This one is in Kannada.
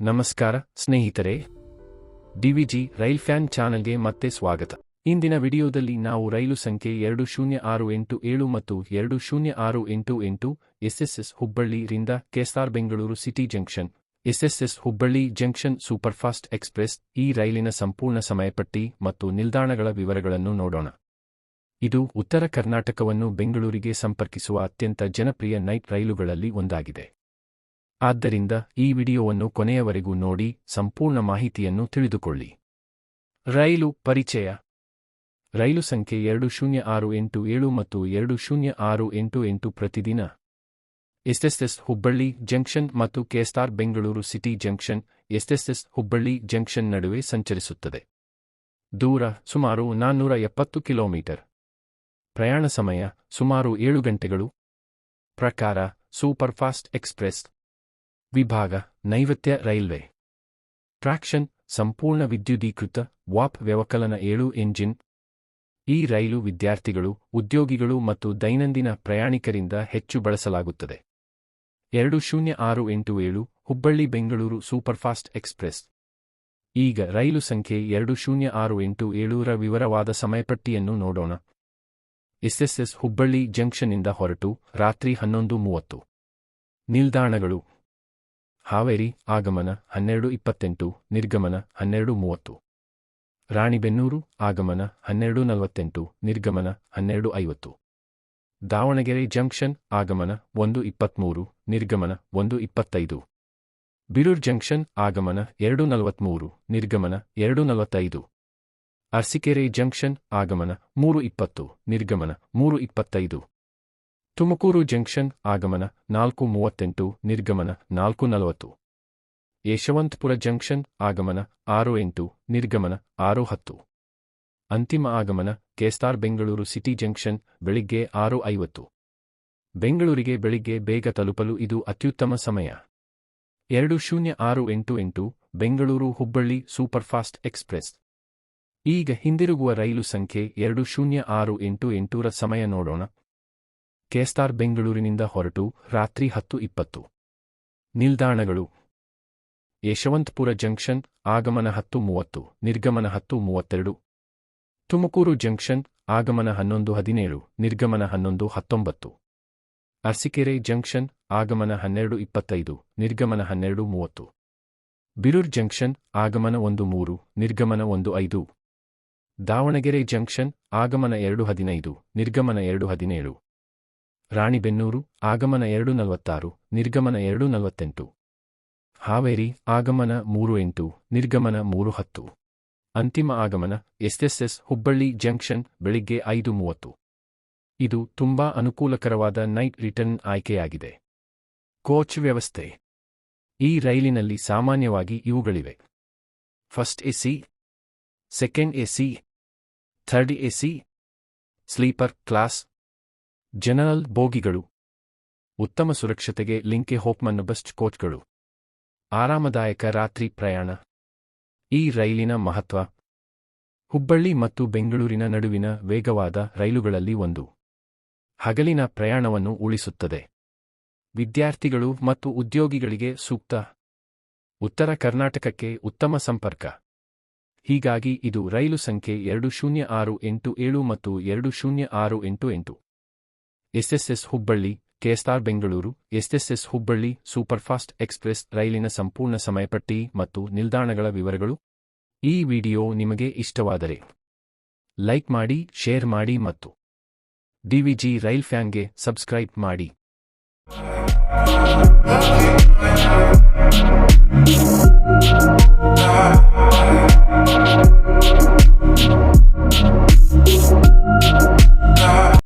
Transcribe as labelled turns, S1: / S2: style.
S1: ನಮಸ್ಕಾರ ಸ್ನೇಹಿತರೆ, ಡಿವಿಜಿ ರೈಲ್ ಫ್ಯಾನ್ ಚಾನೆಲ್ಗೆ ಮತ್ತೆ ಸ್ವಾಗತ. ಇಂದಿನ ವಿಡಿಯೋದಲ್ಲಿ ನಾವು ರೈಲು ಸಂಖ್ಯೆ 20687 ಮತ್ತು 20688 ಎಸ್ಎಸ್ಎಸ್ ಹುಬ್ಬಳ್ಳಿ ರಿಂದ KSR Bengaluru city junction SSS Hubballi junction superfast express ಈ ರೈಲಿನ ಸಂಪೂರ್ಣ ಸಮಯಪಟ್ಟಿ ಮತ್ತು ನಿಲ್ದಾಣಗಳ ವಿವರಗಳನ್ನು ನೋಡೋಣ. ಇದು ಉತ್ತರ ಕರ್ನಾಟಕವನ್ನು ಬೆಂಗಳೂರಿಗೆ ಸಂಪರ್ಕಿಸುವ ಅತ್ಯಂತ ಜನಪ್ರಿಯ ನೈಟ್ ರೈಲುಗಳಲ್ಲಿ ಒಂದಾಗಿದೆ. ಆದ್ದರಿಂದ ಈ ವಿಡಿಯೋವನ್ನು ಕೊನೆಯವರೆಗೂ ನೋಡಿ ಸಂಪೂರ್ಣ ಮಾಹಿತಿಯನ್ನು ತಿಳಿದುಕೊಳ್ಳಿ. ರೈಲು ಪರಿಚಯ. ರೈಲು ಸಂಖ್ಯೆ 20687 ಮತ್ತು 20688 ಪ್ರತಿದಿನ ಎಸ್ಎಸ್ಎಸ್ ಹುಬ್ಬಳ್ಳಿ ಜಂಕ್ಷನ್ ಮತ್ತು KSR Bengaluru city junction SSS Hubballi junction ನಡುವೆ ಸಂಚರಿಸುತ್ತದೆ. ದೂರ ಸುಮಾರು 470 ಕಿಲೋಮೀಟರ್. ಪ್ರಯಾಣ ಸಮಯ ಸುಮಾರು 7 ಗಂಟೆಗಳು. ಪ್ರಕಾರ ಸೂಪರ್ಫಾಸ್ಟ್ ಎಕ್ಸ್‌ಪ್ರೆಸ್. ವಿಭಾಗ ನೈಋತ್ಯ ರೈಲ್ವೆ. ಟ್ರಾಕ್ಷನ್ ಸಂಪೂರ್ಣ ವಿದ್ಯುದೀಕೃತ ವಾಪ್ ವ್ಯವಕಲನ 7 ಎಂಜಿನ್. ಈ ರೈಲು ವಿದ್ಯಾರ್ಥಿಗಳು, ಉದ್ಯೋಗಿಗಳು ಮತ್ತು ದೈನಂದಿನ ಪ್ರಯಾಣಿಕರಿಂದ ಹೆಚ್ಚು ಬಳಸಲಾಗುತ್ತದೆ. 20687 ಹುಬ್ಬಳ್ಳಿ ಬೆಂಗಳೂರು ಸೂಪರ್ಫಾಸ್ಟ್ ಎಕ್ಸ್‌ಪ್ರೆಸ್. ಈಗ ರೈಲು ಸಂಖ್ಯೆ 20687 ರ ವಿವರವಾದ ಸಮಯಪಟ್ಟಿಯನ್ನು ನೋಡೋಣ. ಎಸ್ಎಸ್ಎಸ್ ಹುಬ್ಬಳ್ಳಿ ಜಂಕ್ಷನ್ನಿಂದ ಹೊರಟು ರಾತ್ರಿ 11:30. ನಿಲ್ದಾಣಗಳು: ಹಾವೇರಿ ಆಗಮನ 12:28, ನಿರ್ಗಮನ 12:30. ರಾಣಿಬೆನ್ನೂರು ಆಗಮನ 12:48, ನಿರ್ಗಮನ 12:50. ದಾವಣಗೆರೆ ಜಂಕ್ಷನ್ ಆಗಮನ 1:23, ನಿರ್ಗಮನ 1:25. ಬೀರೂರು ಜಂಕ್ಷನ್ ಆಗಮನ 2:43, ನಿರ್ಗಮನ 2:45. ಅರಸೀಕೆರೆ ಜಂಕ್ಷನ್ ಆಗಮನ 3:20, ನಿರ್ಗಮನ 3:25. ತುಮಕೂರು ಜಂಕ್ಷನ್ ಆಗಮನ 4:38, ನಿರ್ಗಮನ 4:40. ಯಶವಂತಪುರ ಜಂಕ್ಷನ್ ಆಗಮನ 6:08, ನಿರ್ಗಮನ 6:10. ಅಂತಿಮ ಆಗಮನ ಕೆಎಸ್ಆರ್ ಬೆಂಗಳೂರು ಸಿಟಿ ಜಂಕ್ಷನ್ ಬೆಳಿಗ್ಗೆ 6:50. ಬೆಂಗಳೂರಿಗೆ ಬೆಳಿಗ್ಗೆ ಬೇಗ ತಲುಪಲು ಇದು ಅತ್ಯುತ್ತಮ ಸಮಯ. 20688 ಬೆಂಗಳೂರು ಹುಬ್ಬಳ್ಳಿ ಸೂಪರ್ಫಾಸ್ಟ್ ಎಕ್ಸ್‌ಪ್ರೆಸ್. ಈಗ ಹಿಂದಿರುಗುವ ರೈಲು ಸಂಖ್ಯೆ 20688 ರ ಸಮಯ ನೋಡೋಣ. ಕೆಎಸ್ಆರ್ ಬೆಂಗಳೂರಿನಿಂದ ಹೊರಟು ರಾತ್ರಿ 10:20. ನಿಲ್ದಾಣಗಳು: ಯಶವಂತಪುರ ಜಂಕ್ಷನ್ ಆಗಮನ 10:30, ನಿರ್ಗಮನ 10:32. ತುಮಕೂರು ಜಂಕ್ಷನ್ ಆಗಮನ 11:17, ನಿರ್ಗಮನ 11:19. ಅರಸೀಕೆರೆ ಜಂಕ್ಷನ್ ಆಗಮನ 12:25, ನಿರ್ಗಮನ 12:30. ಬೀರೂರು ಜಂಕ್ಷನ್ ಆಗಮನ 1:03, ನಿರ್ಗಮನ 1:05. ದಾವಣಗೆರೆ ಜಂಕ್ಷನ್ ಆಗಮನ 2:15, ನಿರ್ಗಮನ 2:17. ರಾಣಿಬೆನ್ನೂರು ಆಗಮನ 2:46, ನಿರ್ಗಮನ 2:48. ಹಾವೇರಿ ಆಗಮನ 3:08, ನಿರ್ಗಮನ 3:10. ಅಂತಿಮ ಆಗಮನ ಎಸ್ಎಸ್ಎಸ್ ಹುಬ್ಬಳ್ಳಿ ಜಂಕ್ಷನ್ ಬೆಳಿಗ್ಗೆ 5:30. ಇದು ತುಂಬಾ ಅನುಕೂಲಕರವಾದ ನೈಟ್ ರಿಟರ್ನ್ ಆಯ್ಕೆಯಾಗಿದೆ. ಕೋಚ್ ವ್ಯವಸ್ಥೆ. ಈ ರೈಲಿನಲ್ಲಿ ಸಾಮಾನ್ಯವಾಗಿ ಇವುಗಳಿವೆ: first AC, second AC, third AC, sleeper class, general ಬೋಗಿಗಳು. ಉತ್ತಮ ಸುರಕ್ಷತೆಗೆ ಲಿಂಕೆ ಹೋಪ್ಮನ್ ಬೆಸ್ಟ್ ಕೋಚ್ಗಳು. ಆರಾಮದಾಯಕ ರಾತ್ರಿ ಪ್ರಯಾಣ. ಈ ರೈಲಿನ ಮಹತ್ವ: ಹುಬ್ಬಳ್ಳಿ ಮತ್ತು ಬೆಂಗಳೂರಿನ ನಡುವಿನ ವೇಗವಾದ ರೈಲುಗಳಲ್ಲಿ ಒಂದು. ಹಗಲಿನ ಪ್ರಯಾಣವನ್ನು ಉಳಿಸುತ್ತದೆ. ವಿದ್ಯಾರ್ಥಿಗಳು ಮತ್ತು ಉದ್ಯೋಗಿಗಳಿಗೆ ಸೂಕ್ತ. ಉತ್ತರ ಕರ್ನಾಟಕಕ್ಕೆ ಉತ್ತಮ ಸಂಪರ್ಕ. ಹೀಗಾಗಿ ಇದು ರೈಲು ಸಂಖ್ಯೆ 20687 ಮತ್ತು 20688. SSS Hubballi KSR Bengaluru SSS Hubballi superfast express ರೈಲಿನ ಸಂಪೂರ್ಣ ಸಮಯಪಟ್ಟಿ ಮತ್ತು ನಿಲ್ದಾಣಗಳ ವಿವರಗಳು. ಈ ವಿಡಿಯೋ ನಿಮಗೆ ಇಷ್ಟವಾದರೆ ಲೈಕ್ ಮಾಡಿ, ಶೇರ್ ಮಾಡಿ ಮತ್ತು ಡಿವಿಜಿ ರೈಲ್ ಫ್ಯಾನ್ಗೆ ಸಬ್ಸ್ಕ್ರೈಬ್ ಮಾಡಿ.